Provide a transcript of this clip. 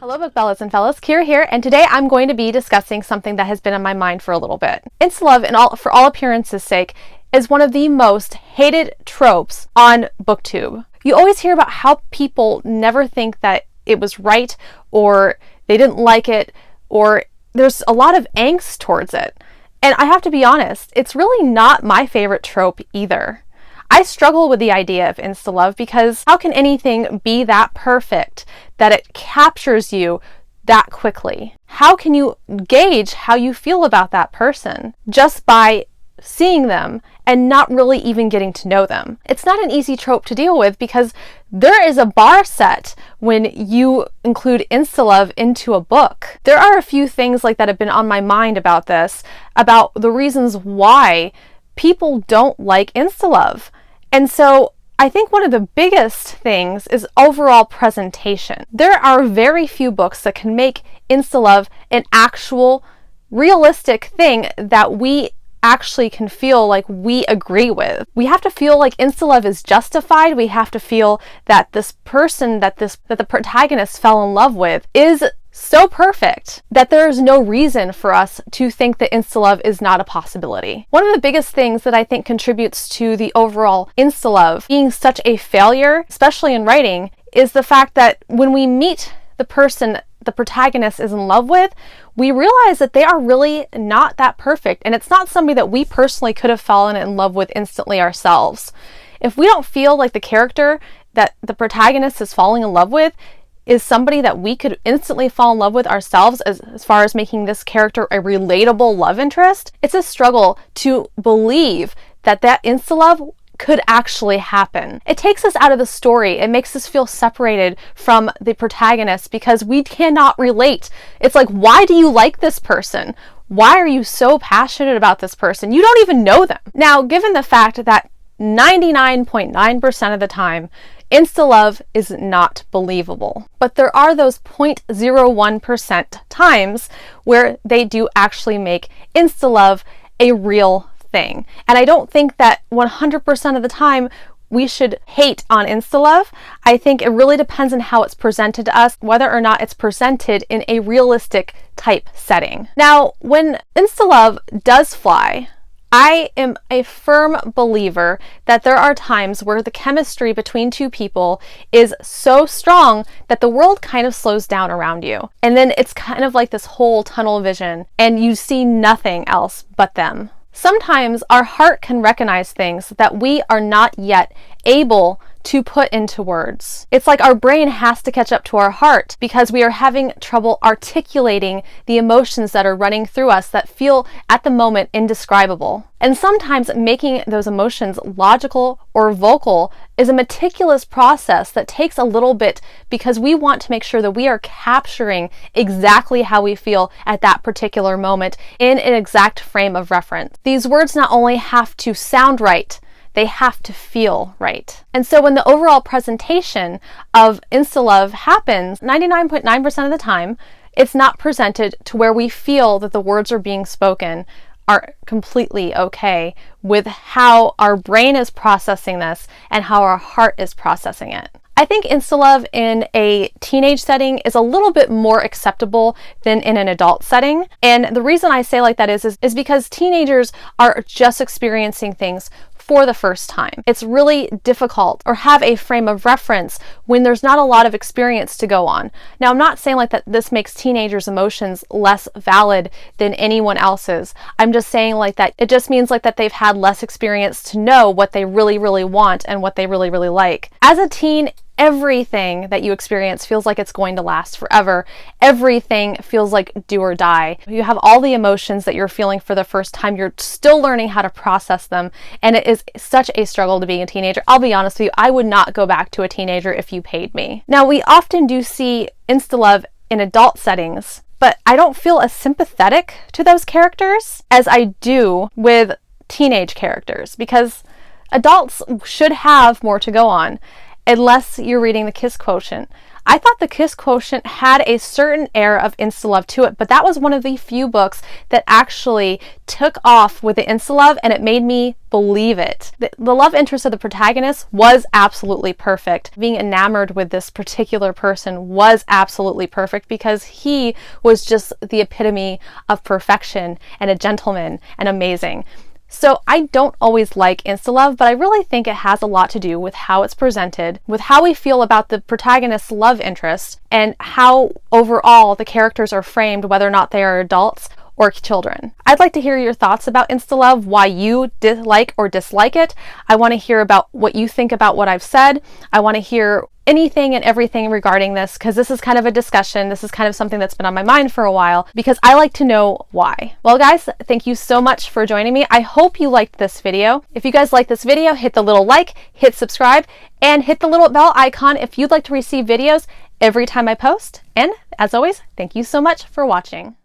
Hello Bookbellas and fellas, Kira here, and today I'm going to be discussing something that has been on my mind for a little bit. Insta-love, for all appearances sake, is one of the most hated tropes on BookTube. You always hear about how people never think that it was right, or they didn't like it, or there's a lot of angst towards it. And I have to be honest, it's really not my favorite trope either. I struggle with the idea of Insta-love because how can anything be that perfect that it captures you that quickly? How can you gauge how you feel about that person just by seeing them and not really even getting to know them? It's not an easy trope to deal with because there is a bar set when you include Insta-love into a book. There are a few things like that have been on my mind about this, about the reasons why people don't like Insta-love. And so I think one of the biggest things is overall presentation. There are very few books that can make Insta-love an actual realistic thing that we actually can feel like we agree with. We have to feel like Insta-love is justified. We have to feel that this person that the protagonist fell in love with is so perfect that there is no reason for us to think that Insta-love is not a possibility. One of the biggest things that I think contributes to the overall Insta-love being such a failure, especially in writing, is the fact that when we meet the person the protagonist is in love with, we realize that they are really not that perfect, and it's not somebody that we personally could have fallen in love with instantly ourselves. If we don't feel like the character that the protagonist is falling in love with is somebody that we could instantly fall in love with ourselves as far as making this character a relatable love interest, it's a struggle to believe that Insta-love could actually happen. It takes us out of the story. It makes us feel separated from the protagonist because we cannot relate. It's like, why do you like this person? Why are you so passionate about this person? You don't even know them. Now, given the fact that 99.9% of the time, Insta-love is not believable. But there are those 0.01% times where they do actually make Insta-love a real thing. And I don't think that 100% of the time we should hate on Insta-love. I think it really depends on how it's presented to us, whether or not it's presented in a realistic type setting. Now, when Insta-love does fly, I am a firm believer that there are times where the chemistry between two people is so strong that the world kind of slows down around you. And then it's kind of like this whole tunnel vision and you see nothing else but them. Sometimes our heart can recognize things that we are not yet able to put into words. It's like our brain has to catch up to our heart because we are having trouble articulating the emotions that are running through us that feel at the moment indescribable. And sometimes making those emotions logical or vocal is a meticulous process that takes a little bit because we want to make sure that we are capturing exactly how we feel at that particular moment in an exact frame of reference. These words not only have to sound right, they have to feel right. And so when the overall presentation of Insta-love happens, 99.9% of the time, it's not presented to where we feel that the words are being spoken are completely okay with how our brain is processing this and how our heart is processing it. I think Insta-love in a teenage setting is a little bit more acceptable than in an adult setting. And the reason I say like that is because teenagers are just experiencing things for the first time. It's really difficult or have a frame of reference when there's not a lot of experience to go on. Now, I'm not saying like that this makes teenagers' emotions less valid than anyone else's. I'm just saying like that it just means like that they've had less experience to know what they really, really want and what they really, really like. As a teen, everything that you experience feels like it's going to last forever. Everything feels like do or die. You have all the emotions that you're feeling for the first time. You're still learning how to process them. And it is such a struggle to being a teenager. I'll be honest with you, I would not go back to a teenager if you paid me. Now, we often do see Insta-love in adult settings, but I don't feel as sympathetic to those characters as I do with teenage characters because adults should have more to go on. Unless you're reading the Kiss Quotient. I thought The Kiss Quotient had a certain air of Insta-love to it, but that was one of the few books that actually took off with the Insta-love, and it made me believe it. The love interest of the protagonist was absolutely perfect. Being enamored with this particular person was absolutely perfect because he was just the epitome of perfection and a gentleman and amazing. So I don't always like Insta-love, but I really think it has a lot to do with how it's presented, with how we feel about the protagonist's love interest, and how overall the characters are framed, whether or not they are adults or children. I'd like to hear your thoughts about Insta-love, why you like or dislike it. I want to hear about what you think about what I've said. I want to hear anything and everything regarding this, because this is kind of a discussion. This is kind of something that's been on my mind for a while, because I like to know why. Well, guys, thank you so much for joining me. I hope you liked this video. If you guys like this video, hit the little like, hit subscribe, and hit the little bell icon if you'd like to receive videos every time I post. And as always, thank you so much for watching.